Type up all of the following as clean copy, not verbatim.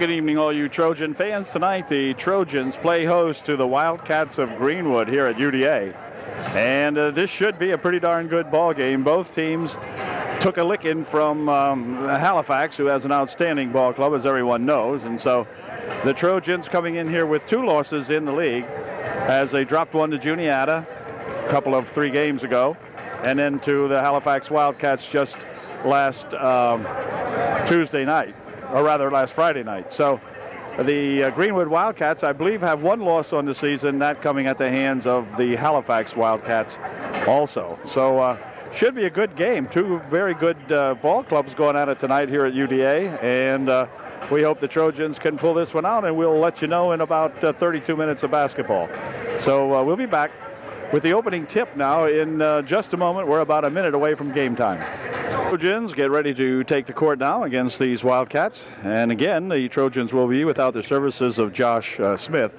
good evening, all you Trojan fans. Tonight, the Trojans play host to the Wildcats of Greenwood here at UDA. And this should be a pretty darn good ball game. Both teams took a licking from Halifax, who has an outstanding ball club, as everyone knows. And so the Trojans coming in here with 2 losses in the league, as they dropped one to Juniata a couple of 3 games ago, and then to the Halifax Wildcats just last Tuesday night, or rather last Friday night. So the Greenwood Wildcats, I believe, have 1 loss on the season, that coming at the hands of the Halifax Wildcats also. So should be a good game. 2 very good ball clubs going at it tonight here at UDA, and we hope the Trojans can pull this one out, and we'll let you know in about 32 minutes of basketball. So we'll be back with the opening tip now in just a moment. We're about a minute away from game time. Trojans get ready to take the court now against these Wildcats. And again, the Trojans will be without the services of Josh Smith.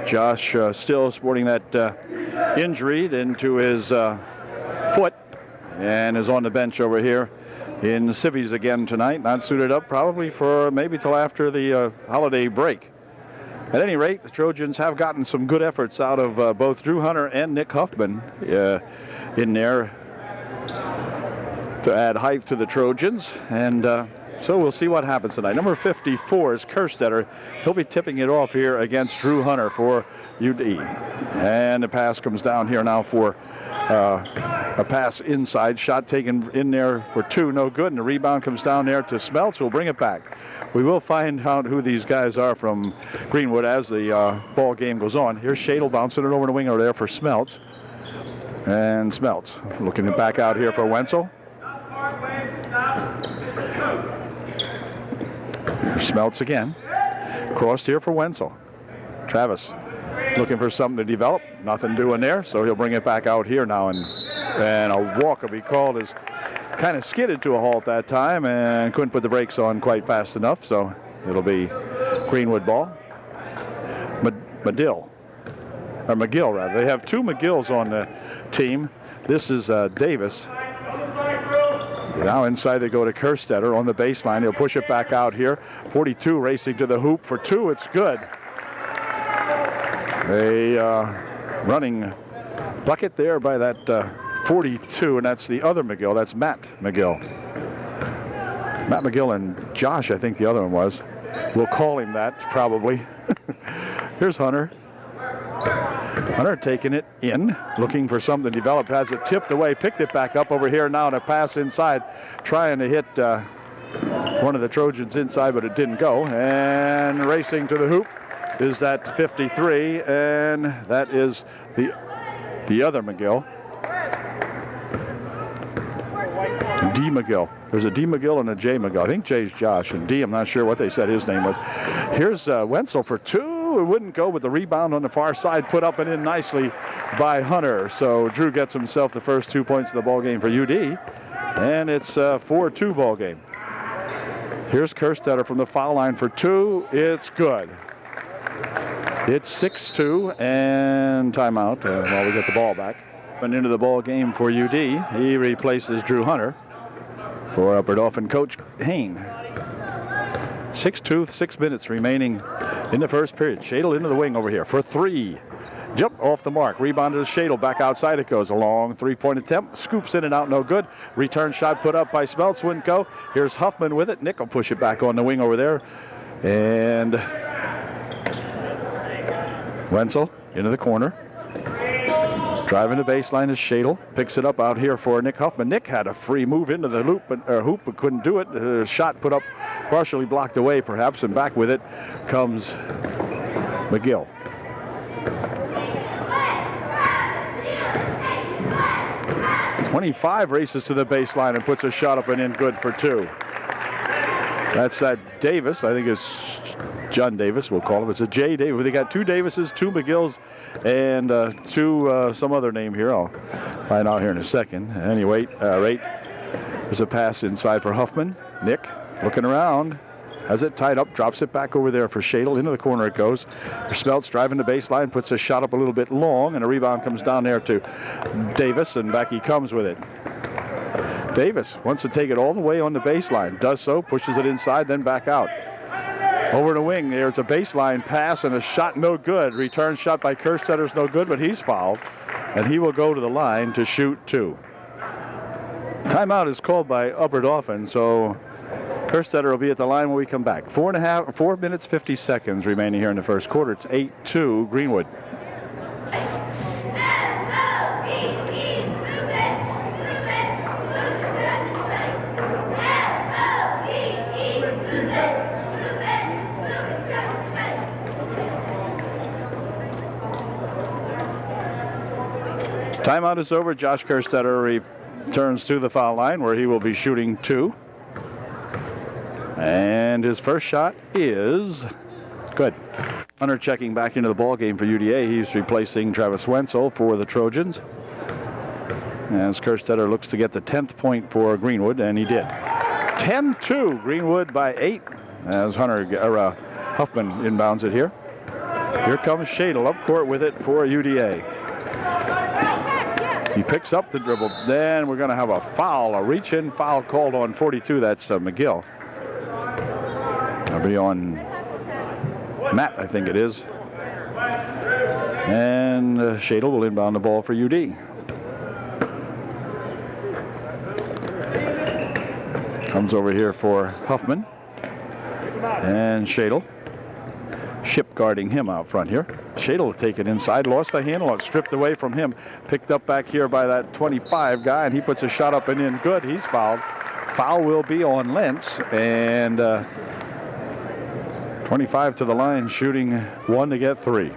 Josh still sporting that injury into his foot and is on the bench over here in Civvies again tonight. Not suited up probably for maybe till after the holiday break. At any rate, the Trojans have gotten some good efforts out of both Drew Hunter and Nick Huffman in there to add height to the Trojans, and so we'll see what happens tonight. Number 54 is Kerstetter. He'll be tipping it off here against Drew Hunter for UD. And the pass comes down here now for a pass inside. Shot taken in there for 2, no good, and the rebound comes down there to Smeltz, who'll bring it back. We will find out who these guys are from Greenwood as the ball game goes on. Here's Shadle bouncing it over the wing over there for Smeltz. And Smeltz looking it back out here for Wenzel. Smeltz again. Crossed here for Wenzel. Travis looking for something to develop. Nothing doing there, so he'll bring it back out here now. And a walk will be called, as kind of skidded to a halt that time and couldn't put the brakes on quite fast enough, so it'll be Greenwood ball. McGill. They have 2 McGills on the team. This is Davis. Now inside they go to Kerstetter on the baseline. He'll push it back out here. 42 racing to the hoop for 2. It's good. A running bucket there by that 42, and that's the other McGill. That's Matt McGill. Matt McGill and Josh, I think the other one was. We'll call him that probably. Here's Hunter. Hunter taking it in, looking for something to develop, has it tipped away, picked it back up over here now, and a pass inside, trying to hit one of the Trojans inside, but it didn't go. And racing to the hoop is that 53, and that is the other McGill. D. McGill. There's a D. McGill and a J. McGill. I think J's Josh, and D, I'm not sure what they said his name was. Here's Wenzel for 2. It wouldn't go, with the rebound on the far side put up and in nicely by Hunter. So Drew gets himself the first 2 points of the ball game for UD, and it's a 4-2 ball game. Here's Kerstetter from the foul line for 2. It's good. It's 6-2, and timeout while we get the ball back. And into the ball game for UD. He replaces Drew Hunter for Upper Dauphin coach Hain. 6-2, 6 minutes remaining in the first period. Shadle into the wing over here for 3. Jump off the mark. Rebounded to Shadle. Back outside it goes. A long 3-point attempt. Scoops in and out. No good. Return shot put up by Smeltz. Wouldn't go. Here's Huffman with it. Nick will push it back on the wing over there. And Wenzel into the corner. Driving the baseline is Shadle. Picks it up out here for Nick Huffman. Nick had a free move into the hoop, but couldn't do it. The shot put up, partially blocked away perhaps, and back with it comes McGill. .25 races to the baseline and puts a shot up and in, good for 2. That's Davis. I think it's John Davis, we'll call him. It's a J. Davis. They got 2 Davises, 2 McGills, and 2 some other name here. I'll find out here in a second. Anyway, there's a pass inside for Huffman. Nick looking around, has it tied up, drops it back over there for Shadle. Into the corner it goes. Smeltz driving the baseline, puts a shot up a little bit long, and a rebound comes down there to Davis, and back he comes with it. Davis wants to take it all the way on the baseline. Does so, pushes it inside, then back out. Over the wing, there's a baseline pass and a shot no good. Return shot by Kerstetter's no good, but he's fouled. And he will go to the line to shoot 2. Timeout is called by Upper Dauphin, so Kerstetter will be at the line when we come back. 4 minutes, 50 seconds remaining here in the first quarter. It's 8-2 Greenwood. Timeout is over. Josh Kerstetter returns to the foul line where he will be shooting 2. And his first shot is good. Hunter checking back into the ball game for UDA. He's replacing Travis Wenzel for the Trojans. As Kerstetter looks to get the 10th point for Greenwood, and he did. 10-2, Greenwood by 8. As Huffman inbounds it here. Here comes Shadle up court with it for UDA. He picks up the dribble. Then we're going to have a foul, a reach-in foul called on 42. That's McGill. That'll be on Matt, I think it is. And Shadle will inbound the ball for UD. Comes over here for Huffman. And Shadle. Ship guarding him out front here. Shadle taken inside, lost the handle, and stripped away from him. Picked up back here by that 25 guy, and he puts a shot up and in. Good. He's fouled. Foul will be on Lentz, and 25 to the line, shooting 1 to get 3.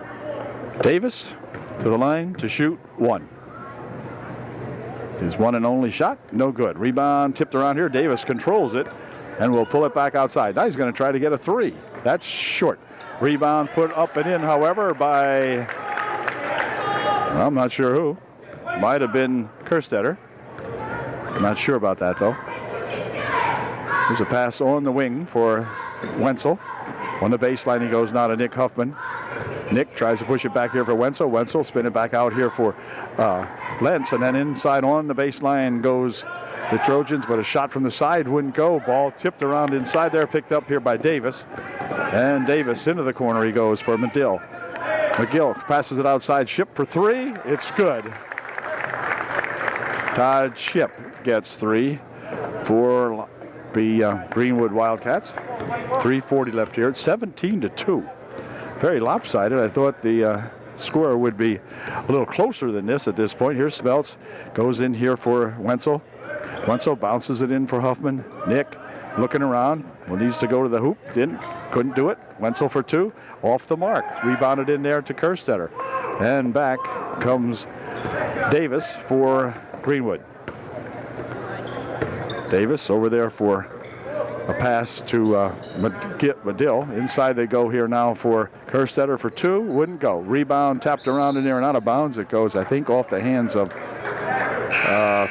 Davis to the line to shoot 1. His one and only shot, no good. Rebound tipped around here. Davis controls it and will pull it back outside. Now he's going to try to get a 3. That's short. Rebound put up and in, however, by, I'm not sure who. Might have been Kerstetter. I'm not sure about that, though. There's a pass on the wing for Wenzel. On the baseline, he goes now to Nick Huffman. Nick tries to push it back here for Wenzel. Wenzel spin it back out here for Lentz, and then inside on the baseline goes the Trojans, but a shot from the side wouldn't go. Ball tipped around inside there, picked up here by Davis. And Davis into the corner he goes for McGill. McGill passes it outside. Ship for 3. It's good. Todd Ship gets 3 for the Greenwood Wildcats. 3:40 left here. It's 17-2. Very lopsided. I thought the score would be a little closer than this at this point. Here's Smeltz. Goes in here for Wenzel. Wenzel bounces it in for Huffman. Nick looking around. Well, needs to go to the hoop. Couldn't do it. Wenzel for 2. Off the mark. Rebounded in there to Kerstetter. And back comes Davis for Greenwood. Davis over there for a pass to Medill. Inside they go here now for Kerstetter for 2. Wouldn't go. Rebound tapped around in there and out of bounds. It goes, I think, off the hands of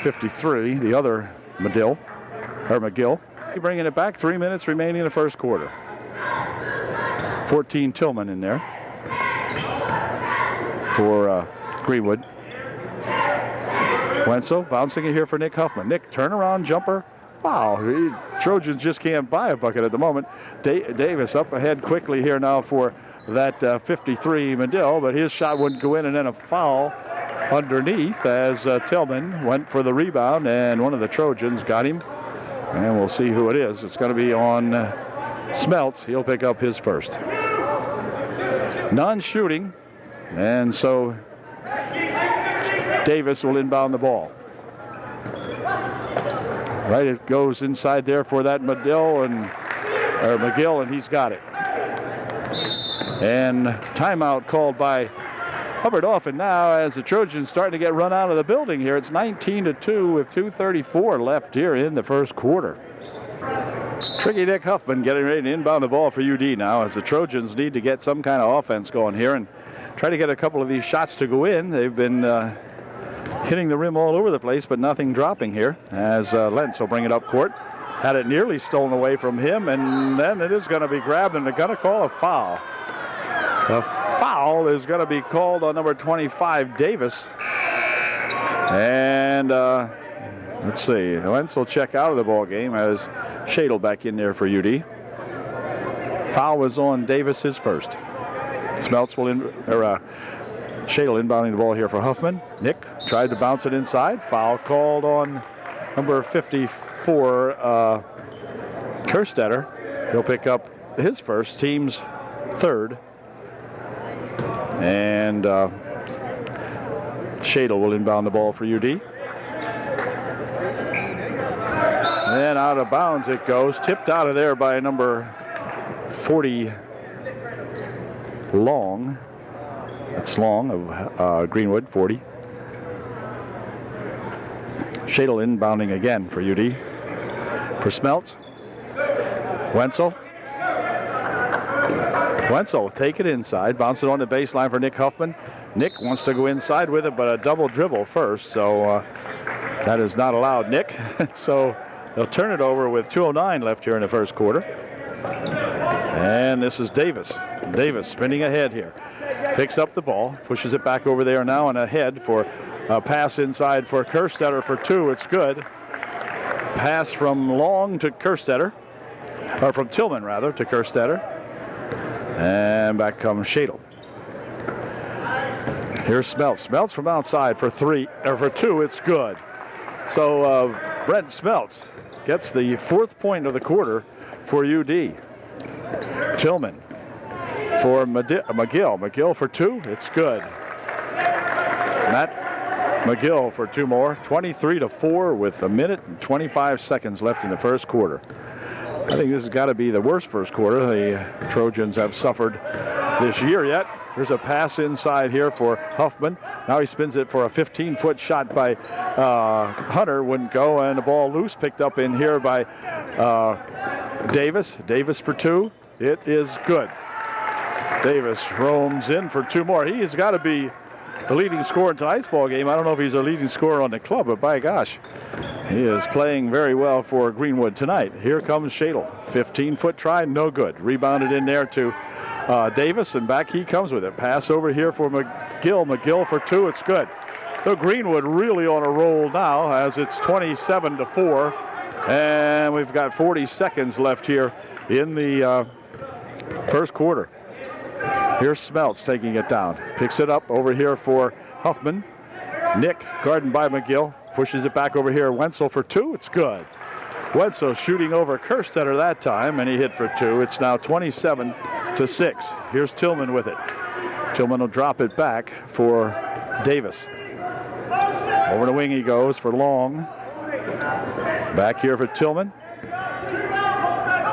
53, the other McGill. Bringing it back. 3 minutes remaining in the first quarter. 14 Tillman in there for Greenwood. Wenzel bouncing it here for Nick Huffman. Nick, turnaround jumper. Wow, Trojans just can't buy a bucket at the moment. Davis up ahead quickly here now for that 53 Medill, but his shot wouldn't go in, and then a foul underneath as Tillman went for the rebound, and one of the Trojans got him. And we'll see who it is. It's going to be on Smeltz. He'll pick up his first. Non-shooting, and so Davis will inbound the ball. Right, it goes inside there for that McGill, and he's got it. And timeout called by Hubbard Dauphin now as the Trojans starting to get run out of the building here. It's 19-2 with 2:34 left here in the first quarter. Tricky Nick Huffman getting ready to inbound the ball for UD now as the Trojans need to get some kind of offense going here and try to get a couple of these shots to go in. They've been hitting the rim all over the place, but nothing dropping here as Lentz will bring it up court. Had it nearly stolen away from him, and then it is going to be grabbed, and they're going to call a foul. The foul is going to be called on number 25, Davis. And let's see, Lentz will check out of the ball game as Shadle back in there for UD. Foul was on Davis, his first. Smeltz will Shadle inbounding the ball here for Huffman. Nick tried to bounce it inside. Foul called on number 54, Kerstetter. He'll pick up his first, team's third. And Shadle will inbound the ball for UD. And out of bounds it goes. Tipped out of there by number 40, Long. That's Long of Greenwood, 40. Shadle inbounding again for UD. For Smeltz. Wenzel. Wenzel take it inside. Bounce it on the baseline for Nick Huffman. Nick wants to go inside with it, but a double dribble first. So that is not allowed, Nick. So they'll turn it over with 2:09 left here in the first quarter. And this is Davis. Davis spinning ahead here. Picks up the ball, pushes it back over there now and ahead for a pass inside for Kerstetter for two. It's good. Pass from Long to Kerstetter, or from Tillman rather to Kerstetter. And back comes Shadle. Here's Smeltz. Smeltz from outside for two. It's good. So Brent Smeltz gets the 4th point of the quarter for UD. Tillman for McGill. McGill for two. It's good. Matt McGill for two more. 23-4 with 1 minute and 25 seconds left in the first quarter. I think this has got to be the worst first quarter the Trojans have suffered this year yet. There's a pass inside here for Huffman. Now he spins it for a 15-foot shot by Hunter. Wouldn't go, and the ball loose, picked up in here by Davis. Davis for two. It is good. Davis roams in for two more. He has got to be the leading scorer in tonight's ball game. I don't know if he's a leading scorer on the club, but by gosh, he is playing very well for Greenwood tonight. Here comes Shadle. 15-foot try, no good. Rebounded in there to Davis, and back he comes with it. Pass over here for McGill. McGill for two. It's good. So Greenwood really on a roll now as it's 27-4, and we've got 40 seconds left here in the first quarter. Here's Smeltz taking it down. Picks it up over here for Huffman. Nick, guarded by McGill, pushes it back over here. Wenzel for two. It's good. Wenzel shooting over Kerstetter that time, and he hit for two. It's now 27-6. Here's Tillman with it. Tillman will drop it back for Davis. Over the wing he goes for Long. Back here for Tillman.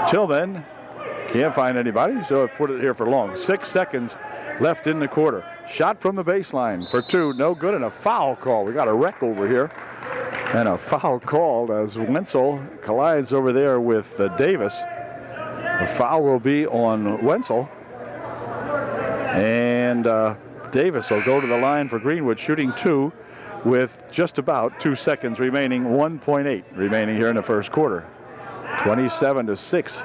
Tillman can't find anybody, so put it here for Long. 6 seconds left in the quarter. Shot from the baseline for two, no good, and a foul call. We got a wreck over here. And a foul called as Wenzel collides over there with Davis. The foul will be on Wenzel. And Davis will go to the line for Greenwood, shooting two with just about 2 seconds remaining, 1.8 remaining here in the first quarter. 27-6.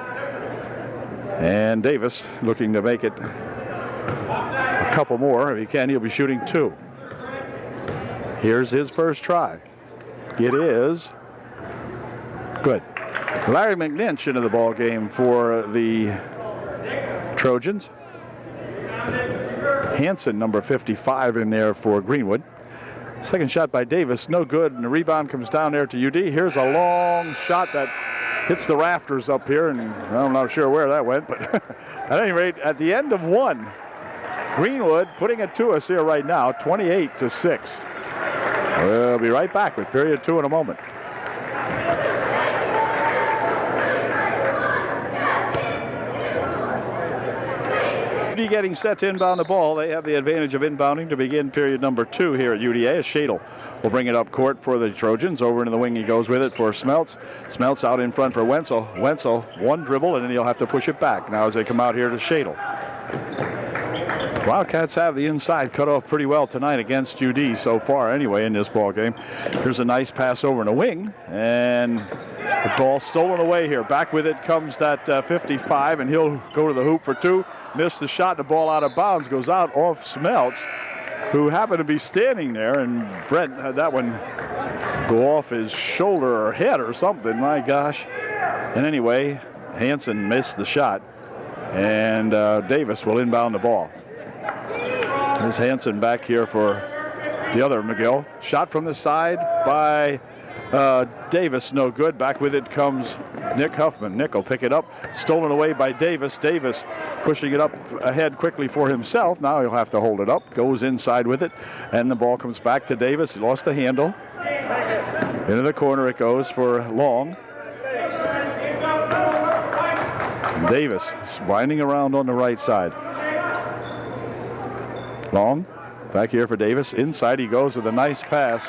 And Davis looking to make it a couple more. If he can, he'll be shooting two. Here's his first try. It is good. Larry McNinch into the ball game for the Trojans. Hansen, number 55, in there for Greenwood. Second shot by Davis, no good, and the rebound comes down there to UD. Here's a long shot that hits the rafters up here, and I'm not sure where that went, but at any rate, at the end of one, Greenwood putting it to us here right now, 28-6. We'll be right back with period two in a moment. Getting set to inbound the ball. They have the advantage of inbounding to begin period number two here at UDA. As Shadle will bring it up court for the Trojans. Over into the wing he goes with it for Smeltz. Smeltz out in front for Wenzel. Wenzel, one dribble, and then he'll have to push it back now as they come out here to Shadle. Wildcats have the inside cut off pretty well tonight against UD so far anyway in this ball game. Here's a nice pass over in the wing, and the ball stolen away here. Back with it comes that 55, and he'll go to the hoop for two. Missed the shot, the ball out of bounds, goes out off Smeltz, who happened to be standing there, and Brent had that one go off his shoulder or head or something, my gosh. And anyway, Hansen missed the shot. And Davis will inbound the ball. Here's Hansen back here for the other McGill. Shot from the side by Davis, no good. Back with it comes Nick Huffman. Nick will pick it up. Stolen away by Davis. Davis pushing it up ahead quickly for himself. Now he'll have to hold it up. Goes inside with it. And the ball comes back to Davis. He lost the handle. Into the corner it goes for Long. Davis winding around on the right side. Long back here for Davis. Inside he goes with a nice pass.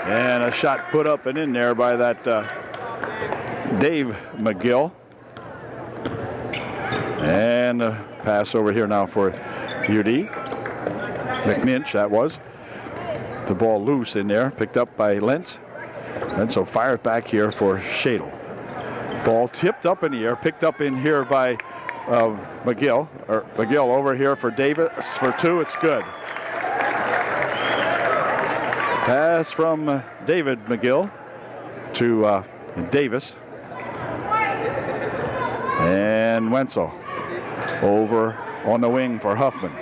And a shot put up and in there by that Dave McGill. And a pass over here now for UD. McMinch, that was. The ball loose in there, picked up by Lentz. And so fire it back here for Shadle. Ball tipped up in the air, picked up in here by McGill. McGill over here for Davis for two. It's good. Pass from David McGill to Davis. And Wenzel over on the wing for Huffman.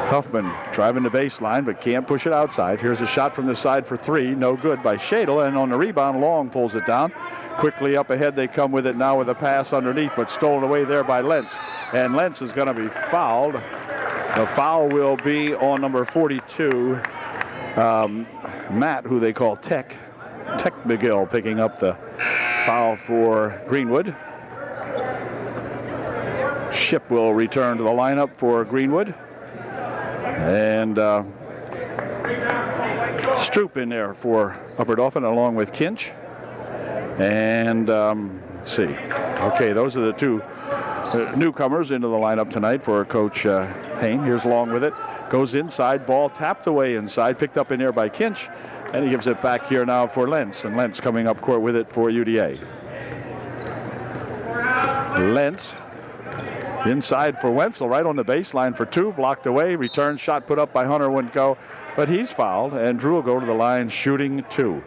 Huffman driving the baseline but can't push it outside. Here's a shot from the side for three. No good by Shadle. And on the rebound, Long pulls it down. Quickly up ahead they come with it now with a pass underneath, but stolen away there by Lentz. And Lentz is going to be fouled. The foul will be on number 42. Matt, who they call Tech McGill, picking up the foul for Greenwood. Ship will return to the lineup for Greenwood. And Stroop in there for Upper Dauphin along with Kinch. And let's see. Okay, those are the two newcomers into the lineup tonight for Coach Hain. Here's Long with it. Goes inside, ball tapped away inside, picked up in there by Kinch, and he gives it back here now for Lentz, and Lentz coming up court with it for UDA. Lentz inside for Wenzel, right on the baseline for two, blocked away, return shot put up by Hunter, wouldn't go, but he's fouled, and Drew will go to the line shooting two.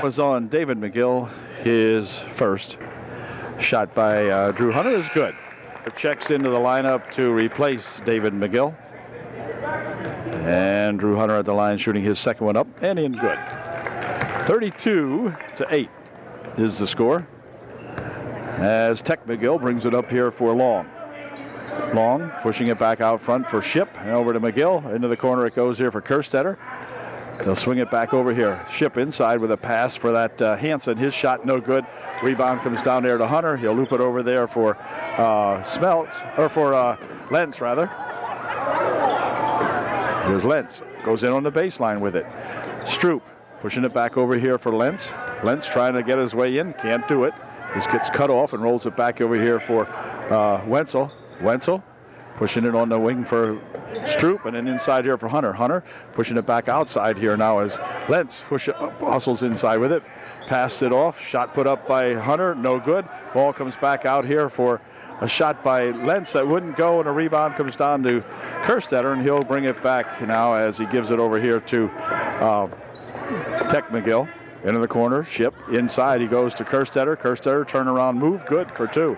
Was on David McGill, his first shot by Drew Hunter is good. Checks into the lineup to replace David McGill. And Drew Hunter at the line shooting his second one up and in good. 32-8 is the score. As Tech McGill brings it up here for Long. Long pushing it back out front for Ship and over to McGill. Into the corner it goes here for Kerstetter. They'll swing it back over here. Ship inside with a pass for that Hansen. His shot no good. Rebound comes down there to Hunter. He'll loop it over there for Lentz rather. Here's Lentz. Goes in on the baseline with it. Stroop pushing it back over here for Lentz. Lentz trying to get his way in. Can't do it. This gets cut off and rolls it back over here for Wenzel. Wenzel pushing it on the wing for Stroop, and then inside here for Hunter. Hunter pushing it back outside here now as Lentz hustles inside with it. Passed it off. Shot put up by Hunter. No good. Ball comes back out here for a shot by Lentz that wouldn't go, and a rebound comes down to Kerstetter, and he'll bring it back now as he gives it over here to Tech McGill. Into the corner. Ship inside. He goes to Kerstetter. Kerstetter turnaround move. Good for two.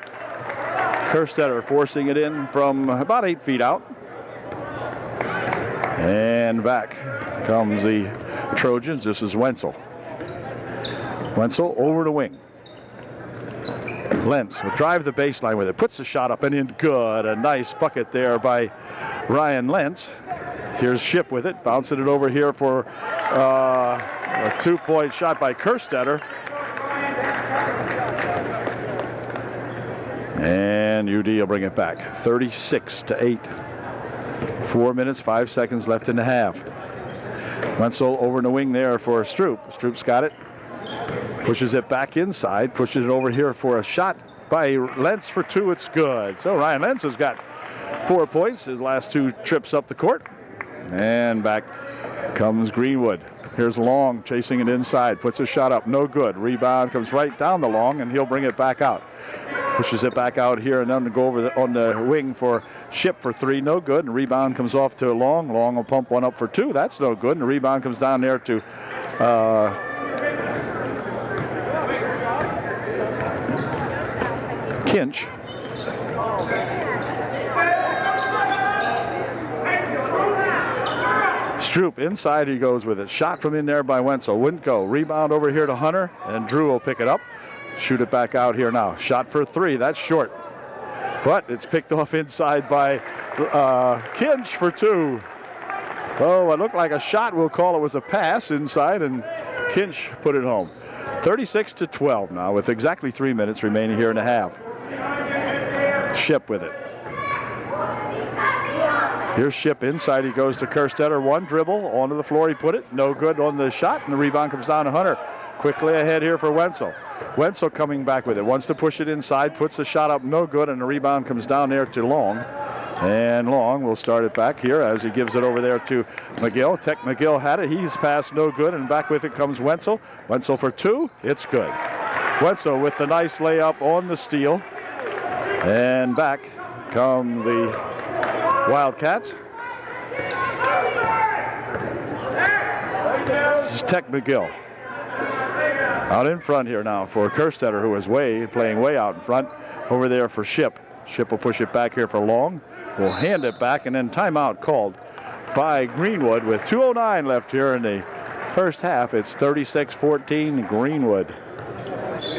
Kerstetter forcing it in from about 8 feet out. And back comes the Trojans. This is Wenzel. Wenzel over the wing. Lentz will drive the baseline with it. Puts the shot up and in good. A nice bucket there by Ryan Lentz. Here's Ship with it. Bouncing it over here for a 2-point shot by Kerstetter. And UD will bring it back. 36-8. 4 minutes, 5 seconds left in the half. Wenzel over in the wing there for Stroop. Stroop's got it. Pushes it back inside. Pushes it over here for a shot by Lentz for two. It's good. So Ryan Lentz has got 4 points his last 2 trips up the court. And back comes Greenwood. Here's Long chasing it inside. Puts a shot up. No good. Rebound comes right down the Long, and he'll bring it back out. Pushes it back out here and then to go over on the wing for Ship for 3. No good. And rebound comes off to Long. Long will pump one up for 2. That's no good. And the rebound comes down there to Kinch. Stroop inside, he goes with it. Shot from in there by Wenzel. Wouldn't go. Rebound over here to Hunter, and Drew will pick it up. Shoot it back out here now. Shot for three. That's short. But it's picked off inside by Kinch for two. Oh, it looked like a shot. We'll call it was a pass inside, and Kinch put it home. 36-12 now with exactly 3 minutes remaining here in the half. Ship with it. Here's Ship inside. He goes to Kerstetter. One dribble. Onto the floor he put it. No good on the shot, and the rebound comes down to Hunter. Quickly ahead here for Wenzel. Wenzel coming back with it. Wants to push it inside. Puts the shot up. No good, and the rebound comes down there to Long. And Long will start it back here as he gives it over there to McGill. Tech McGill had it. He's passed no good, and back with it comes Wenzel. Wenzel for two. It's good. Wenzel with the nice layup on the steal. And back come the Wildcats. This is Tech McGill. Out in front here now for Kerstetter, who is playing way out in front. Over there for Ship. Ship will push it back here for Long. Will hand it back, and then timeout called by Greenwood with 2:09 left here in the first half. It's 36-14 Greenwood.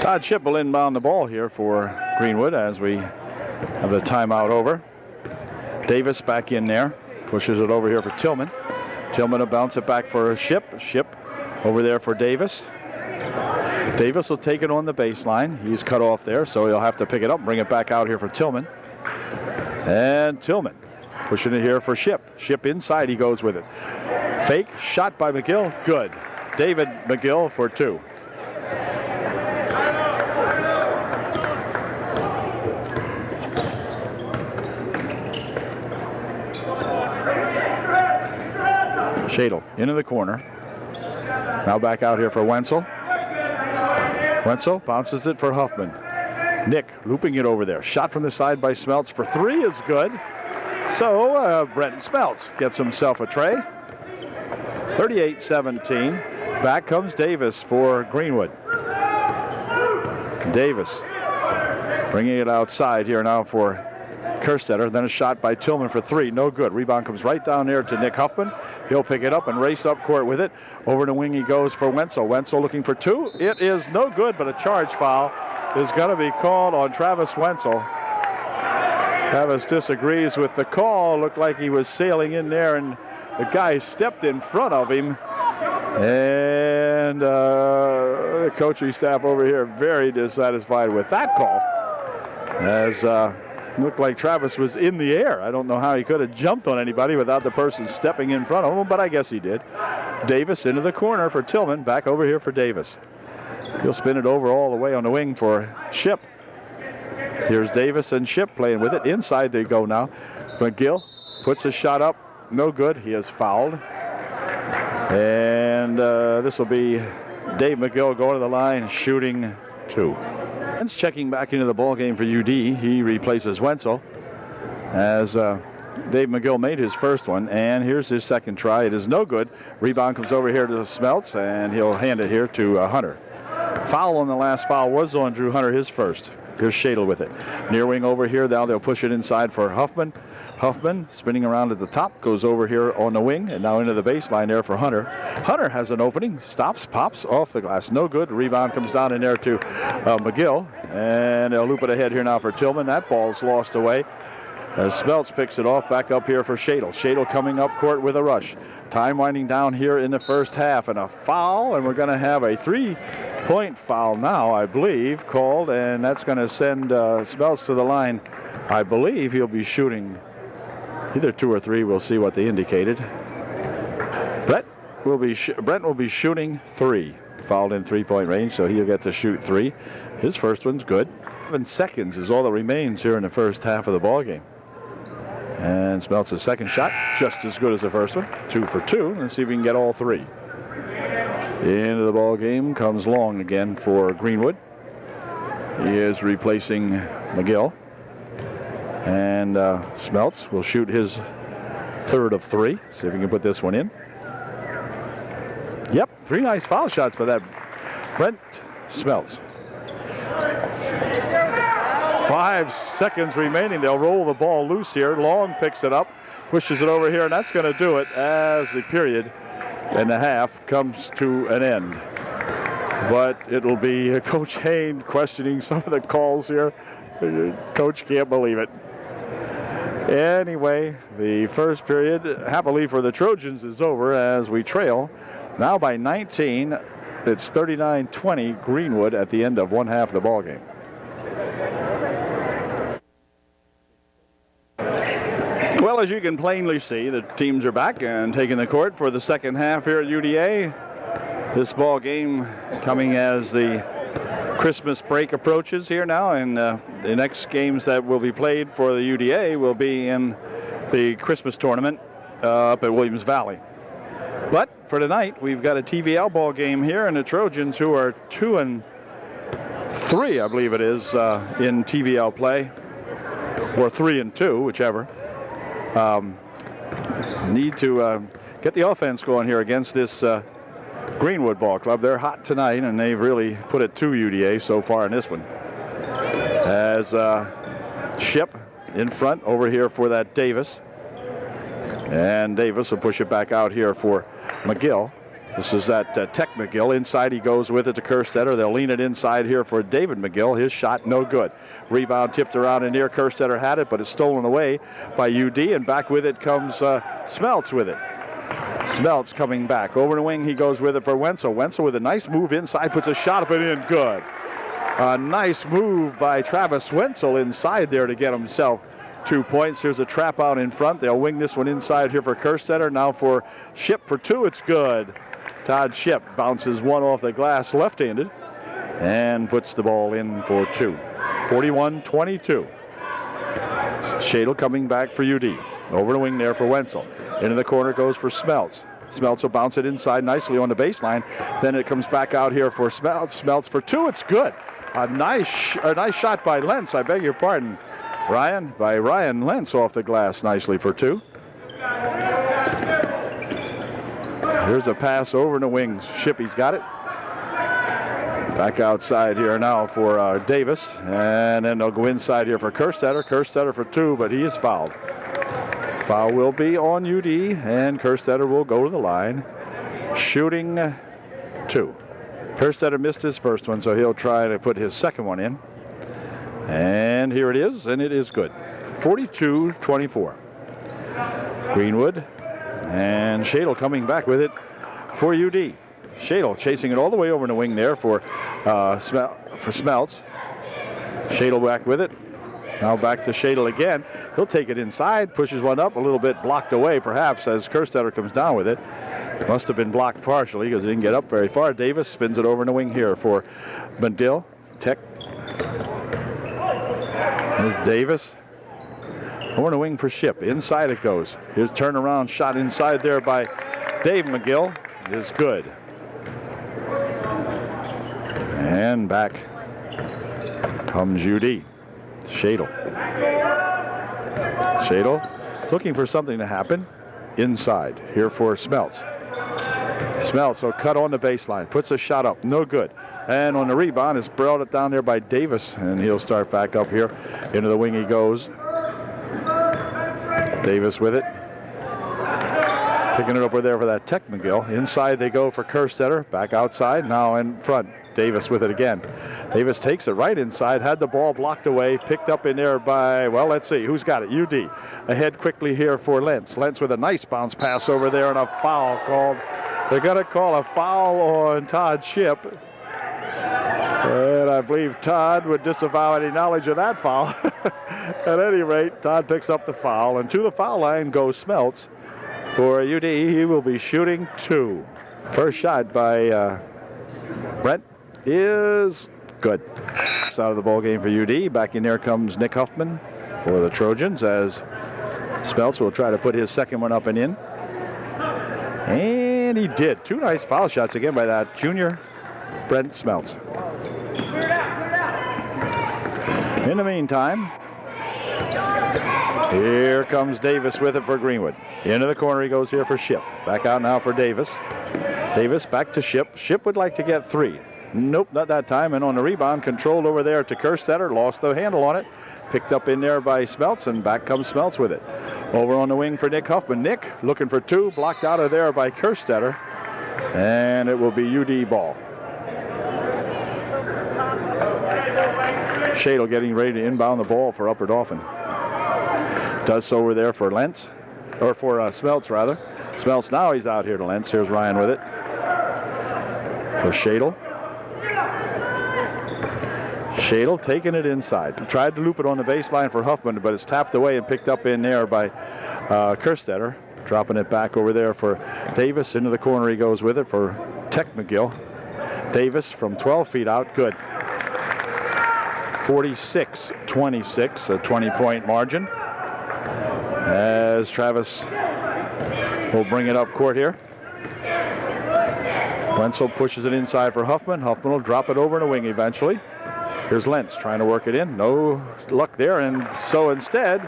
Todd Ship will inbound the ball here for Greenwood as we have the timeout over. Davis back in there. Pushes it over here for Tillman. Tillman will bounce it back for Ship. Ship over there for Davis. Davis will take it on the baseline. He's cut off there, so he'll have to pick it up and bring it back out here for Tillman. And Tillman pushing it here for Ship. Ship inside, he goes with it. Fake shot by McGill. Good. David McGill for two. Shadle into the corner. Now back out here for Wenzel. Wenzel bounces it for Huffman. Nick looping it over there. Shot from the side by Smeltz for three is good. So Brenton Smeltz gets himself a tray. 38-17. Back comes Davis for Greenwood. Davis bringing it outside here now for Kerstetter. Then a shot by Tillman for three. No good. Rebound comes right down there to Nick Huffman. He'll pick it up and race up court with it. Over the wing he goes for Wenzel. Wenzel looking for two. It is no good, but a charge foul is going to be called on Travis Wenzel. Travis disagrees with the call. Looked like he was sailing in there, and the guy stepped in front of him. And the coaching staff over here very dissatisfied with that call. As looked like Travis was in the air. I don't know how he could have jumped on anybody without the person stepping in front of him, but I guess he did. Davis into the corner for Tillman. Back over here for Davis. He'll spin it over all the way on the wing for Ship. Here's Davis and Ship playing with it. Inside they go now. McGill puts a shot up. No good. He is fouled. And this will be Dave McGill going to the line, shooting two. Checking back into the ball game for UD. He replaces Wenzel as Dave McGill made his first one, and here's his second try. It is no good. Rebound comes over here to Smeltz, and he'll hand it here to Hunter. Foul on the last foul was on Drew Hunter, his first. Here's Shadle with it. Near wing over here. Now they'll push it inside for Huffman. Huffman spinning around at the top, goes over here on the wing, and now into the baseline there for Hunter. Hunter has an opening, stops, pops off the glass. No good. Rebound comes down in there to McGill, and they'll loop it ahead here now for Tillman. That ball's lost away. Smeltz picks it off back up here for Shadle. Shadle coming up court with a rush. Time winding down here in the first half, and a foul, and we're going to have a three-point foul now, I believe, called, and that's going to send Smeltz to the line. I believe he'll be shooting either two or three. We'll see what they indicated. Brent will be shooting three. Fouled in three-point range, so he'll get to shoot three. His first one's good. 7 seconds is all that remains here in the first half of the ball game. And Smeltz's second shot, just as good as the first one. 2 for 2. Let's see if we can get all three. Into the ball game comes Long again for Greenwood. He is replacing McGill. And Smeltz will shoot his third of three. See if he can put this one in. Yep, 3 nice foul shots by that Brent Smeltz. 5 seconds remaining. They'll roll the ball loose here. Long picks it up, pushes it over here, and that's going to do it as the period and the half comes to an end. But it'll be Coach Hain questioning some of the calls here. Coach can't believe it. Anyway, the first period, happily for the Trojans, is over as we trail now by 19. It's 39-20 Greenwood at the end of one half of the ball game. Well, as you can plainly see, the teams are back and taking the court for the second half here at UDA. This ball game coming as the Christmas break approaches here now, and the next games that will be played for the UDA will be in the Christmas tournament up at Williams Valley. But for tonight, we've got a TVL ball game here, and the Trojans, who are 2-3, I believe it is, in TVL play, or 3-2, whichever, need to get the offense going here against this Greenwood ball club. They're hot tonight, and they've really put it to UDA so far in this one. As Ship in front over here for that Davis. And Davis will push it back out here for McGill. This is that Tech McGill. Inside he goes with it to Kerstetter. They'll lean it inside here for David McGill. His shot no good. Rebound tipped around in near. Kerstetter had it, but it's stolen away by UD, and back with it comes Smeltz with it. Smeltz coming back. Over the wing, he goes with it for Wenzel. Wenzel with a nice move inside, puts a shot up and in. Good. A nice move by Travis Wenzel inside there to get himself 2 points. Here's a trap out in front. They'll wing this one inside here for Kerstetter. Now for Ship for 2. It's good. Todd Ship bounces one off the glass left-handed and puts the ball in for 2. 41-22. Shadle coming back for UD. Over the wing there for Wenzel. Into the corner goes for Smeltz. Smeltz will bounce it inside nicely on the baseline. Then it comes back out here for Smeltz. Smeltz for 2. It's good. A nice shot by Lentz. I beg your pardon, Ryan. By Ryan Lentz off the glass nicely for 2. Here's a pass over in the wings. Shippy's got it. Back outside here now for Davis. And then they'll go inside here for Kerstetter. Kerstetter for 2, but he is fouled. Foul will be on UD, and Kerstetter will go to the line, shooting 2. Kerstetter missed his first one, so he'll try to put his second one in. And here it is, and it is good. 42-24. Greenwood, and Shadle coming back with it for UD. Shadle chasing it all the way over in the wing there for Smeltz. Shadle back with it. Now back to Shadle again. He'll take it inside, pushes one up, a little bit blocked away perhaps as Kerstetter comes down with it. Must have been blocked partially because he didn't get up very far. Davis spins it over in the wing here for Medill. Tech. There's Davis. Over in the wing for Ship. Inside it goes. Here's a turnaround shot inside there by Dave McGill. It is good. And back comes UD. Shadle. Shadle looking for something to happen inside here for Smeltz. Smeltz will cut on the baseline, puts a shot up, no good. And on the rebound, it's brought it down there by Davis, and he'll start back up here. Into the wing he goes. Davis with it. Picking it up over there for that Tech McGill. Inside they go for Kerstetter, back outside, now in front. Davis with it again. Davis takes it right inside, had the ball blocked away, picked up in there by, well, let's see, who's got it? UD. Ahead quickly here for Lentz. Lentz with a nice bounce pass over there and a foul called. They're going to call a foul on Todd Ship. And I believe Todd would disavow any knowledge of that foul. At any rate, Todd picks up the foul, and to the foul line goes Smeltz. For UD, he will be shooting 2. First shot by Brent is good. It's out of the ball game for UD. Back in there comes Nick Huffman for the Trojans as Smeltz will try to put his second one up and in. And he did. 2 nice foul shots again by that junior Brent Smeltz. In the meantime, here comes Davis with it for Greenwood. Into the corner he goes here for Ship. Back out now for Davis. Davis back to Ship. Ship would like to get 3. Nope, not that time. And on the rebound, controlled over there to Kerstetter. Lost the handle on it. Picked up in there by Smeltz, and back comes Smeltz with it. Over on the wing for Nick Huffman. Nick looking for two. Blocked out of there by Kerstetter. And it will be UD ball. Shadle getting ready to inbound the ball for Upper Dauphin. Does so over there for Lentz, or for Smeltz rather. Smeltz now he's out here to Lentz. Here's Ryan with it for Shadle. Shadle taking it inside. He tried to loop it on the baseline for Huffman, but it's tapped away and picked up in there by Kerstetter. Dropping it back over there for Davis. Into the corner he goes with it for Tech McGill. Davis from 12 feet out. Good. 46-26, a 20-point margin. As Travis will bring it up court here. Wenzel pushes it inside for Huffman. Huffman will drop it over in a wing eventually. Here's Lentz trying to work it in. No luck there, and so instead,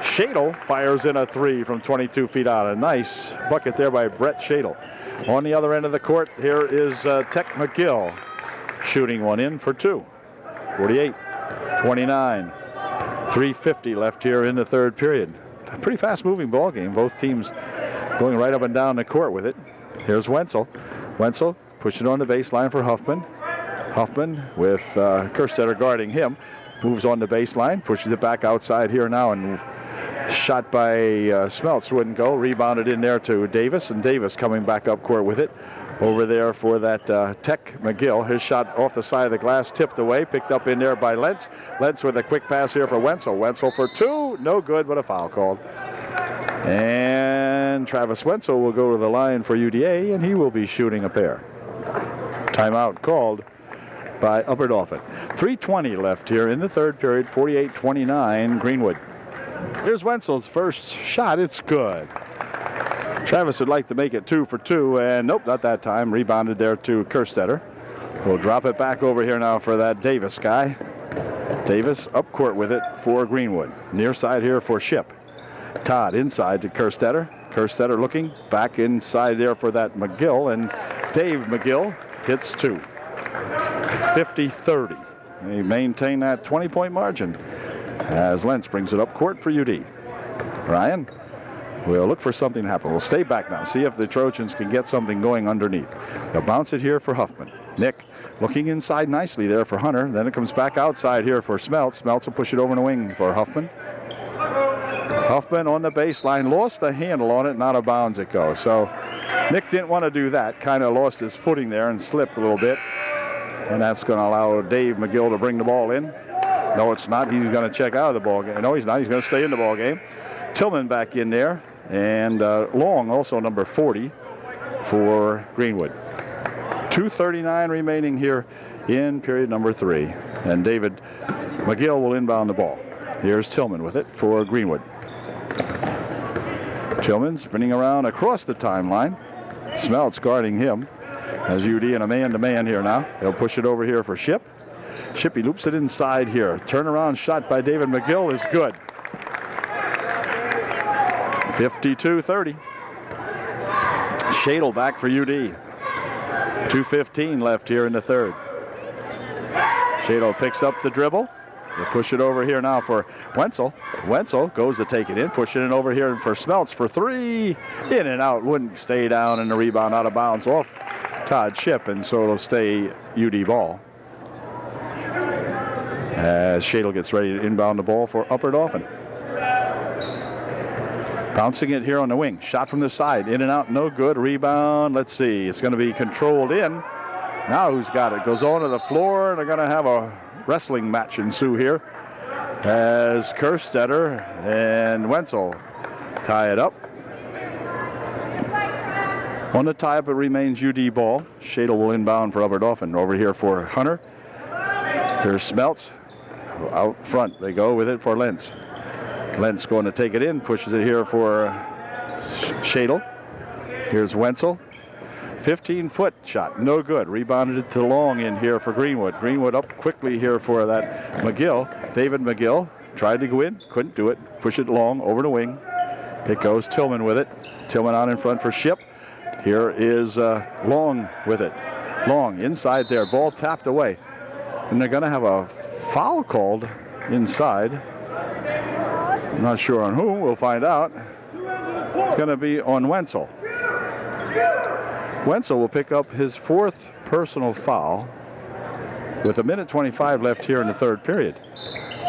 Shadle fires in a three from 22 feet out. A nice bucket there by Brett Shadle. On the other end of the court, here is Tech McGill shooting one in for two. 48-29. 3:50 left here in the third period. A pretty fast-moving ball game. Both teams going right up and down the court with it. Here's Wenzel. Wenzel pushing on the baseline for Huffman. Huffman with Kerstetter guarding him. Moves on the baseline, pushes it back outside here now, and shot by Smeltz wouldn't go. Rebounded in there to Davis, and Davis coming back up court with it. Over there for that Tech McGill. His shot off the side of the glass, tipped away, picked up in there by Lentz. Lentz with a quick pass here for Wenzel. Wenzel for two, no good, but a foul called. And Travis Wenzel will go to the line for UDA, and he will be shooting a pair. Timeout called by Upper Dauphin. 3:20 left here in the third period, 48-29 Greenwood. Here's Wenzel's first shot. It's good. Travis would like to make it 2 for 2, and nope, not that time. Rebounded there to Kerstetter. We'll drop it back over here now for that Davis guy. Davis up court with it for Greenwood. Near side here for Ship. Todd inside to Kerstetter. Kerstetter looking back inside there for that McGill, and Dave McGill hits two. 50-30. They maintain that 20-point margin as Lentz brings it up court for UD. Ryan will look for something to happen. We'll stay back now, see if the Trojans can get something going underneath. They'll bounce it here for Huffman. Nick looking inside nicely there for Hunter. Then it comes back outside here for Smeltz. Smeltz will push it over in the wing for Huffman. Huffman on the baseline, lost the handle on it, not out of bounds it goes. So Nick didn't want to do that, kind of lost his footing there and slipped a little bit. And that's going to allow Dave McGill to bring the ball in. No, it's not. He's going to check out of the ball game. No, he's not. He's going to stay in the ball game. Tillman back in there. And Long, also number 40 for Greenwood. 2:39 remaining here in period number 3. And David McGill will inbound the ball. Here's Tillman with it for Greenwood. Tillman spinning around across the timeline. Smeltz guarding him. As UD in a man-to-man here now. They'll push it over here for Ship. Shippy loops it inside here. Turnaround shot by David McGill is good. 52-30. Shadle back for UD. 2:15 left here in the third. Shadle picks up the dribble. They push it over here now for Wenzel. Wenzel goes to take it in, pushing it over here for Smeltz for three. In and out, wouldn't stay down, and the rebound out of bounds off Todd Ship, and so it'll stay UD ball. As Shadle gets ready to inbound the ball for Upper Dauphin. Bouncing it here on the wing. Shot from the side. In and out, no good. Rebound. Let's see. It's going to be controlled in. Now who's got it? Goes on to the floor. They're going to have a wrestling match ensue here as Kerstetter and Wenzel tie it up. On the tie-up, it remains UD ball. Shadle will inbound for Upper Dauphin. Over here for Hunter. Here's Smeltz. Out front, they go with it for Lentz. Lentz going to take it in, pushes it here for Shadle. Here's Wenzel. 15-foot shot, no good. Rebounded it to Long in here for Greenwood. Greenwood up quickly here for that McGill. David McGill tried to go in, couldn't do it. Push it Long over the wing. It goes Tillman with it. Tillman out in front for Ship. Here is Long with it. Long inside there, ball tapped away. And they're going to have a foul called inside. I'm not sure on whom, we'll find out. It's going to be on Wenzel. Wenzel will pick up his 4th personal foul with 1:25 left here in the 3rd period.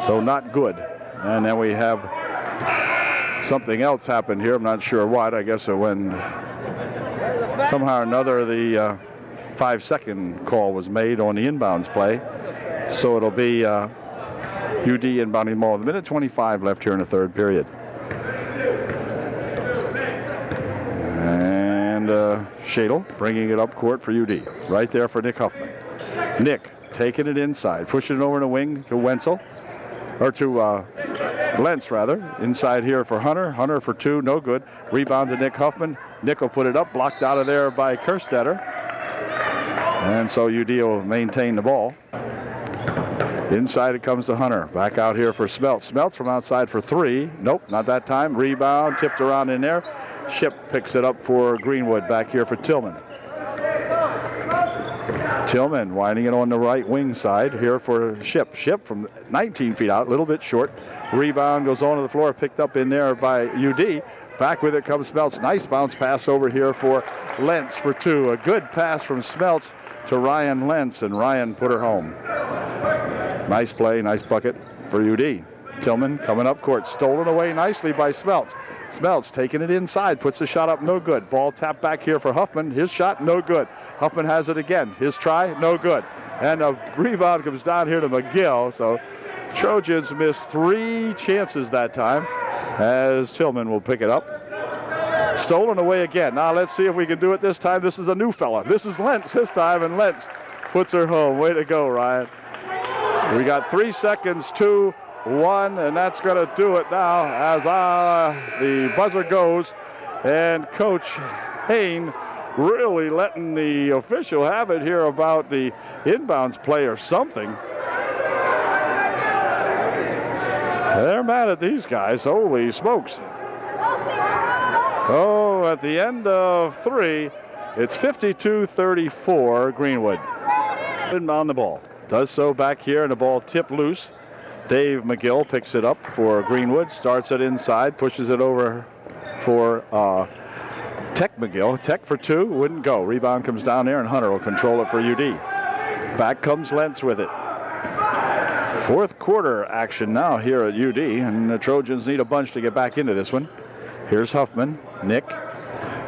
So not good. And then we have something else happened here. I'm not sure what. I guess when somehow or another the 5-second call was made on the inbounds play. So it'll be UD inbounding ball. 1:25 left here in the 3rd period. And Shadle bringing it up court for UD. Right there for Nick Huffman. Nick taking it inside, pushing it over in the wing to Wenzel, or to Lentz rather. Inside here for Hunter. Hunter for 2, no good. Rebound to Nick Huffman. Nick will put it up, blocked out of there by Kerstetter. And so UD will maintain the ball. Inside it comes to Hunter. Back out here for Smeltz. Smeltz from outside for 3. Nope, not that time. Rebound, tipped around in there. Ship picks it up for Greenwood. Back here for Tillman. Tillman winding it on the right wing side here for Ship. Ship from 19 feet out, a little bit short. Rebound goes onto the floor, picked up in there by UD. Back with it comes Smeltz. Nice bounce pass over here for Lentz for 2. A good pass from Smeltz to Ryan Lentz, and Ryan put her home. Nice play, nice bucket for UD. Tillman coming up court, stolen away nicely by Smeltz. Smeltz taking it inside, puts the shot up, no good. Ball tapped back here for Huffman. His shot, no good. Huffman has it again. His try, no good. And a rebound comes down here to McGill. So Trojans missed 3 chances that time as Tillman will pick it up. Stolen away again. Now let's see if we can do it this time. This is a new fella. This is Lentz this time, and Lentz puts her home. Way to go, Ryan. We got 3 seconds, 2, 1, and that's going to do it now as the buzzer goes. And Coach Hain really letting the official have it here about the inbounds play or something. They're mad at these guys. Holy smokes. So at the end of 3, it's 52-34 Greenwood. Inbound the ball. Does so back here, and the ball tipped loose. Dave McGill picks it up for Greenwood, starts it inside, pushes it over for Tech McGill. Tech for 2, wouldn't go. Rebound comes down there, and Hunter will control it for UD. Back comes Lentz with it. 4th quarter action now here at UD, and the Trojans need a bunch to get back into this one. Here's Huffman. Nick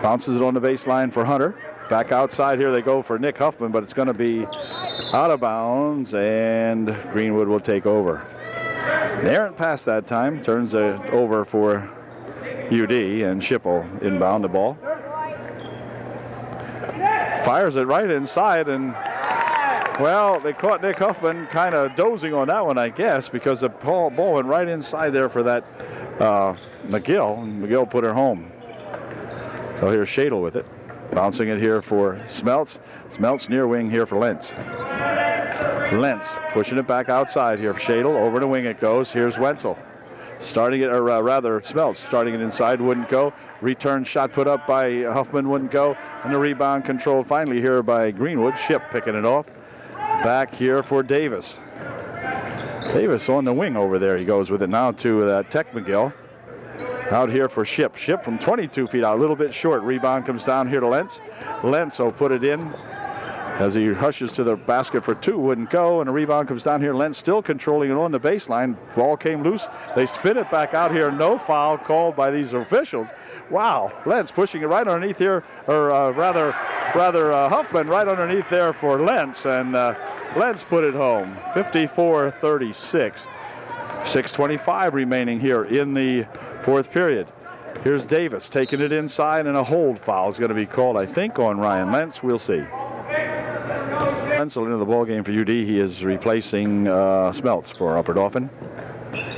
bounces it on the baseline for Hunter. Back outside here they go for Nick Huffman, but it's going to be out of bounds, and Greenwood will take over. An errant pass that time, turns it over for UD, and Ship will inbound the ball. Fires it right inside, and well, they caught Nick Huffman kind of dozing on that one, I guess, because the ball went right inside there for that McGill, and McGill put her home. So here's Shadle with it. Bouncing it here for Smeltz. Smeltz near wing here for Lentz. Lentz pushing it back outside here for Shadle. Over the wing it goes. Here's Wenzel. Starting it, or rather Smeltz starting it inside, wouldn't go. Return shot put up by Huffman, wouldn't go. And the rebound controlled finally here by Greenwood. Ship picking it off. Back here for Davis. Davis on the wing over there. He goes with it now to Tech McGill. Out here for Ship. Ship from 22 feet out, a little bit short. Rebound comes down here to Lentz. Lentz will put it in as he rushes to the basket for 2, wouldn't go, and a rebound comes down here. Lentz still controlling it on the baseline. Ball came loose. They spin it back out here. No foul called by these officials. Wow, Lentz pushing it right underneath here, or rather Huffman right underneath there for Lentz, and Lentz put it home. 54-36. 6:25 remaining here in the 4th period. Here's Davis taking it inside, and a hold foul is going to be called, I think, on Ryan Lentz. We'll see. Lentz into the ball game for UD. He is replacing Smeltz for Upper Dauphin.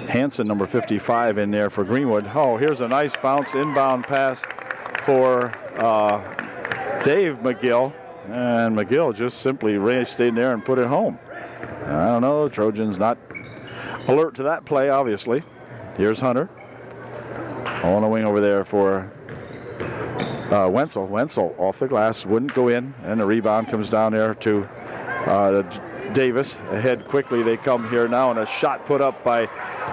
Hansen, number 55, in there for Greenwood. Oh, here's a nice bounce inbound pass for Dave McGill, and McGill just simply raced in there and put it home. I don't know. Trojans not alert to that play, obviously. Here's Hunter. On the wing over there for Wenzel off the glass, wouldn't go in, and the rebound comes down there to Davis. Ahead quickly they come here now, and a shot put up by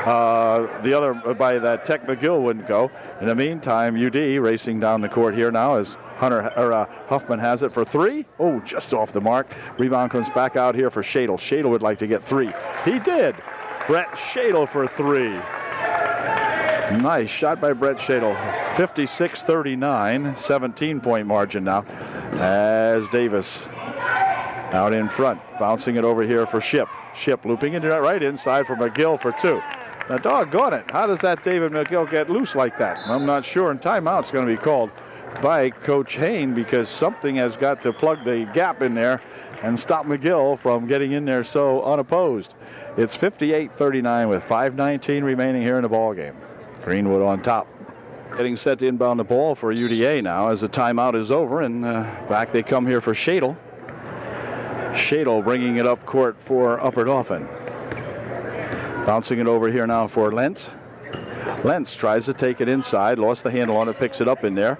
by that Tech McGill wouldn't go. In the meantime, UD racing down the court here now as Huffman has it for three. Oh, just off the mark. Rebound comes back out here for Shadle. Shadle would like to get three. He did. Brett Shadle for three. Nice shot by Brett Shadle. 56-39, 17-point margin now as Davis out in front, bouncing it over here for Ship. Ship looping it right inside for McGill for two. Now, doggone it, how does that David McGill get loose like that? I'm not sure, and timeout's going to be called by Coach Hain because something has got to plug the gap in there and stop McGill from getting in there so unopposed. It's 58-39 with 5:19 remaining here in the ball game. Greenwood on top. Getting set to inbound the ball for UDA now as the timeout is over, and back they come here for Shadle. Shadle bringing it up court for Upper Dauphin. Bouncing it over here now for Lentz. Lentz tries to take it inside, lost the handle on it, picks it up in there.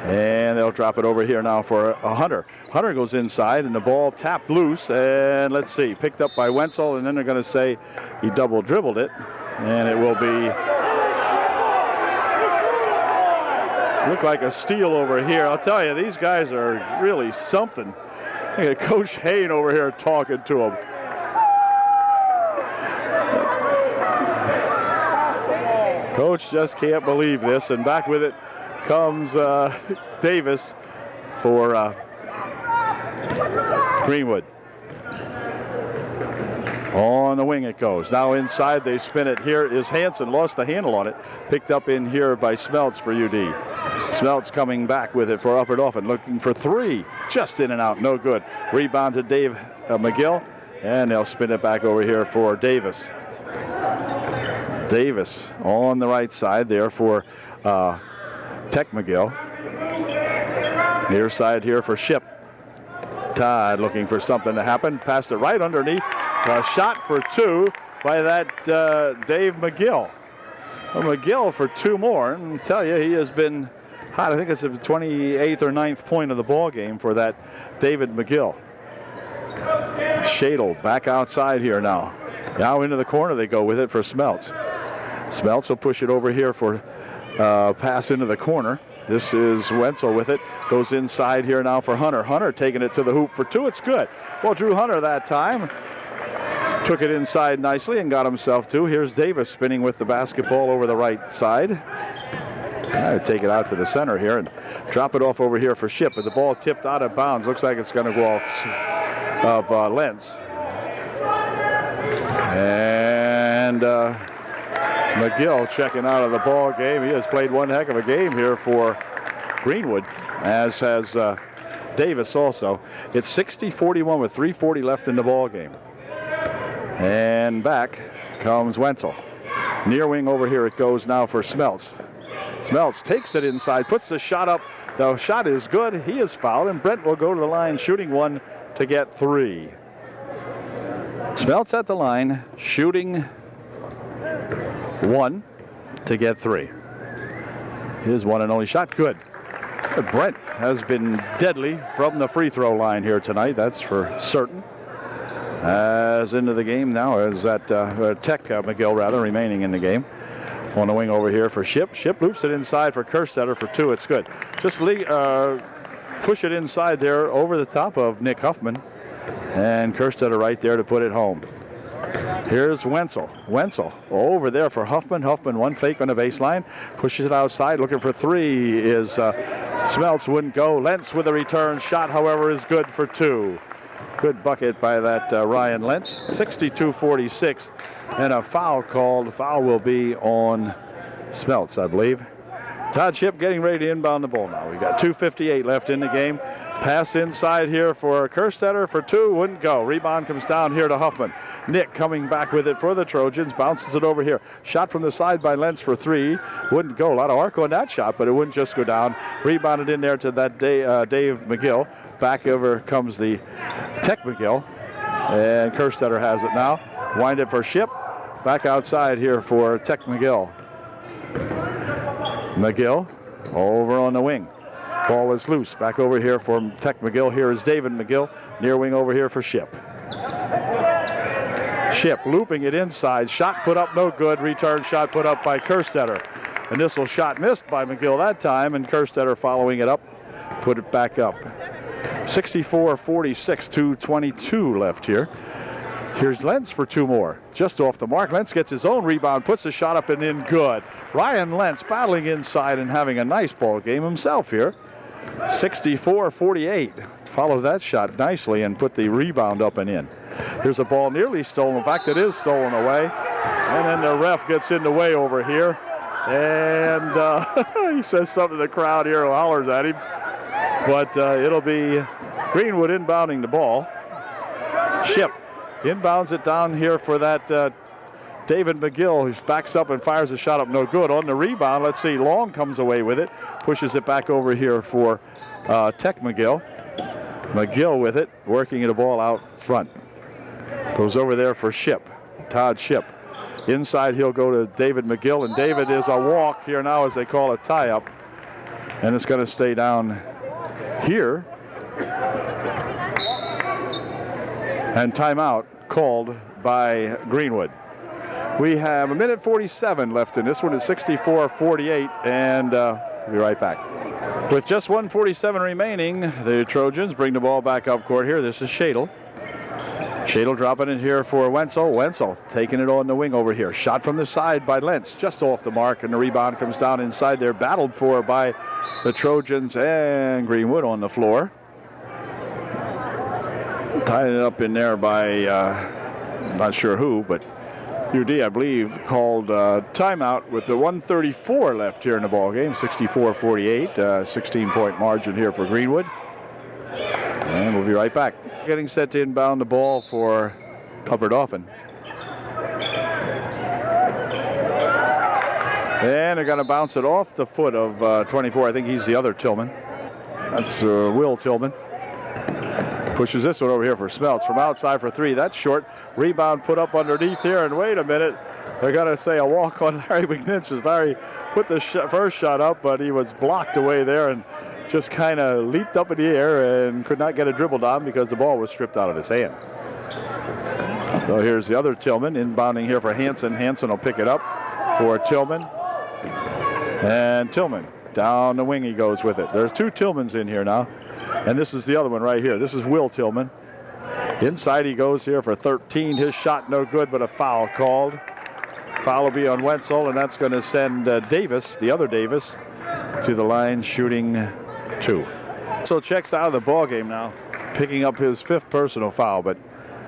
And they'll drop it over here now for Hunter. Hunter goes inside, and the ball tapped loose, and let's see, picked up by Wenzel, and then they're going to say he double dribbled it, and it will be, look like a steal over here. I'll tell you, these guys are really something. Coach Hain over here talking to him. Coach just can't believe this, and back with it comes Davis for Greenwood. On the wing it goes. Now inside they spin it. Here is Hansen. Lost the handle on it. Picked up in here by Smeltz for UD. Smeltz coming back with it for Upper Dauphin. Looking for three. Just in and out. No good. Rebound to Dave McGill. And they'll spin it back over here for Davis. Davis on the right side there for Tech McGill. Near side here for Ship. Todd looking for something to happen. Passed it right underneath. A shot for two by that Dave McGill. Well, McGill for two more. And I tell you, he has been hot. I think it's the 28th or 9th point of the ball game for that David McGill. Shadle back outside here now. Now into the corner they go with it for Smeltz. Smeltz will push it over here for pass into the corner. This is Wenzel with it. Goes inside here now for Hunter. Hunter taking it to the hoop for two. It's good. Well, Drew Hunter that time took it inside nicely and got himself two. Here's Davis spinning with the basketball over the right side. Take it out to the center here and drop it off over here for Ship. But the ball tipped out of bounds. Looks like it's going to go off of Lentz. And McGill checking out of the ball game. He has played one heck of a game here for Greenwood, as has Davis also. It's 60-41 with 3:40 left in the ball game. And back comes Wenzel. Near wing over here it goes now for Smeltz. Smeltz takes it inside, puts the shot up. The shot is good. He is fouled, and Brent will go to the line shooting one to get three. Smeltz at the line, shooting one to get three. His one and only shot, good. Brent has been deadly from the free throw line here tonight, that's for certain. As into the game now is that Tech McGill rather remaining in the game. On the wing over here for Ship. Ship loops it inside for Kerstetter for two. It's good. Just push it inside there over the top of Nick Huffman. And Kerstetter right there to put it home. Here's Wenzel. Wenzel over there for Huffman. Huffman one fake on the baseline. Pushes it outside. Looking for three is Smeltz. Wouldn't go. Lentz with a return shot, however, is good for two. Good bucket by that Ryan Lentz. 62-46. And a foul called. Foul will be on Smeltz, I believe. Todd Ship getting ready to inbound the ball now. We got 2:58 left in the game. Pass inside here for Kerstetter for two. Wouldn't go. Rebound comes down here to Huffman. Nick coming back with it for the Trojans. Bounces it over here. Shot from the side by Lentz for three. Wouldn't go. A lot of arc on that shot, but it wouldn't just go down. Rebounded in there to that Dave McGill. Back over comes the Tech McGill. And Kerstetter has it now. Wind it for Ship. Back outside here for Tech McGill. McGill over on the wing. Ball is loose. Back over here for Tech McGill. Here is David McGill. Near wing over here for Ship. Ship looping it inside. Shot put up, no good. Return shot put up by Kerstetter. Initial shot missed by McGill that time, and Kerstetter following it up, put it back up. 64-46, 2:22 left here. Here's Lentz for two more. Just off the mark. Lentz gets his own rebound, puts the shot up and in good. Ryan Lentz battling inside and having a nice ball game himself here. 64-48. Followed that shot nicely and put the rebound up and in. Here's a ball nearly stolen. In fact, it is stolen away. And then the ref gets in the way over here. And he says something to the crowd here who hollers at him. But it'll be Greenwood inbounding the ball. Ship inbounds it down here for that David McGill, who backs up and fires a shot up, no good. On the rebound, let's see, Long comes away with it, pushes it back over here for Tech McGill. McGill with it, working the ball out front. Goes over there for Ship, Todd Ship. Inside he'll go to David McGill, and David is a walk here now as they call a tie-up. And it's going to stay down here. And timeout called by Greenwood. We have 1:47 left in this one. It's 64-48, and we'll be right back. With just 1:47 remaining, the Trojans bring the ball back up court here. This is Shadle. Shadle dropping it here for Wenzel. Wenzel taking it on the wing over here. Shot from the side by Lentz, just off the mark, and the rebound comes down inside there. Battled for by the Trojans and Greenwood on the floor. Tying it up in there by, not sure who, but UD, I believe, called timeout with the 1:34 left here in the ball game. 64-48, 16-point margin here for Greenwood. And we'll be right back. Getting set to inbound the ball for Hubbard Offen. And they're going to bounce it off the foot of 24. I think he's the other Tillman. That's Will Tillman. Pushes this one over here for Smeltz from outside for three. That's short. Rebound put up underneath here. And wait a minute. They're going to say a walk on Larry McNinch. Larry put the first shot up, but he was blocked away there and just kind of leaped up in the air and could not get a dribble down because the ball was stripped out of his hand. So here's the other Tillman inbounding here for Hansen. Hansen will pick it up for Tillman. And Tillman down the wing he goes with it. There's two Tillmans in here now. And this is the other one right here. This is Will Tillman. Inside he goes here for 13. His shot no good, but a foul called. Foul will be on Wenzel, and that's going to send Davis, the other Davis, to the line shooting two. So checks out of the ball game now, picking up his fifth personal foul. But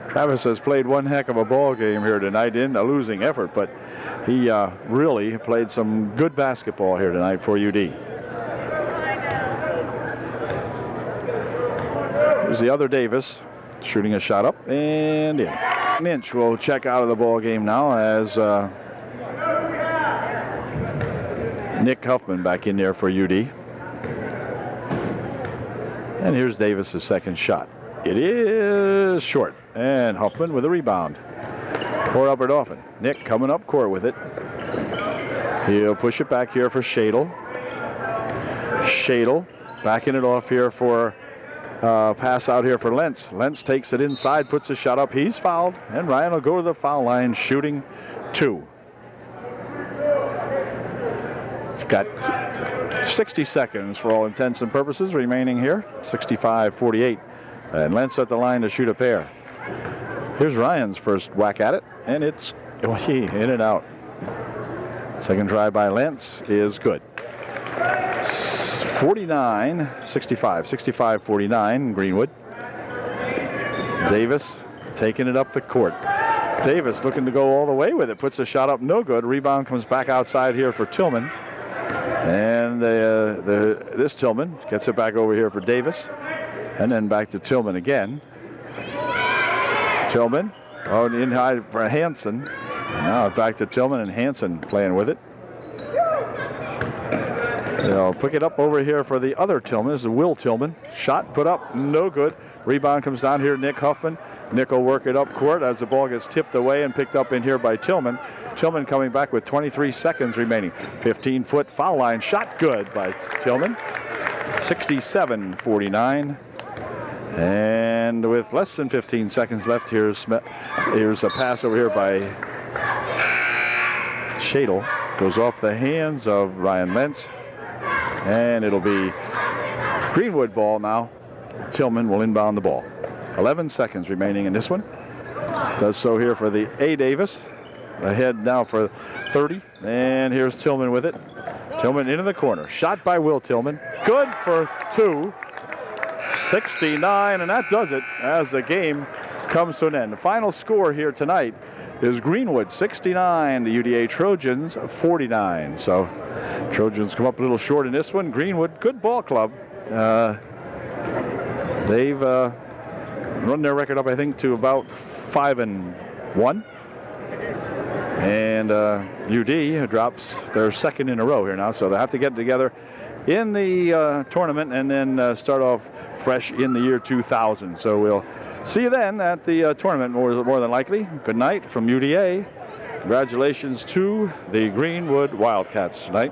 Travis has played one heck of a ball game here tonight in a losing effort, but he really played some good basketball here tonight for UD. Here's the other Davis shooting a shot up and in. Minch will check out of the ball game now as Nick Huffman back in there for UD. And here's Davis's second shot. It is short. And Huffman with a rebound for Hubbard Offen. Nick coming up court with it. He'll push it back here for Shadle. Shadle backing it off here for pass out here for Lentz. Lentz takes it inside, puts a shot up. He's fouled, and Ryan will go to the foul line shooting two. We've got 60 seconds for all intents and purposes remaining here. 65-48. And Lentz at the line to shoot a pair. Here's Ryan's first whack at it, and it's in and out. Second try by Lentz is good. 65-49, Greenwood. Davis taking it up the court. Davis looking to go all the way with it. Puts a shot up, no good. Rebound comes back outside here for Tillman. And this Tillman gets it back over here for Davis. And then back to Tillman again. Tillman, in high for Hansen. Now back to Tillman and Hansen playing with it. They'll pick it up over here for the other Tillman. This is Will Tillman. Shot put up, no good. Rebound comes down here, Nick Huffman. Nick will work it up court as the ball gets tipped away and picked up in here by Tillman. Tillman coming back with 23 seconds remaining. 15-foot foul line shot good by Tillman. 67-49. And with less than 15 seconds left, here's a pass over here by Shadle. Goes off the hands of Ryan Lentz. And it'll be Greenwood ball now. Tillman will inbound the ball. 11 seconds remaining in this one. Does so here for the A. Davis. Ahead now for 30. And here's Tillman with it. Tillman into the corner. Shot by Will Tillman. Good for 2. 69, and that does it as the game comes to an end. The final score here tonight is Greenwood 69, the UDA Trojans 49. So Trojans come up a little short in this one. Greenwood, good ball club. They've run their record up, I think, to about 5-1. And UD drops their second in a row here now, so they have to get together in the tournament and then start off fresh in the year 2000. So we'll see you then at the tournament, more than likely. Good night from UDA. Congratulations to the Greenwood Wildcats tonight.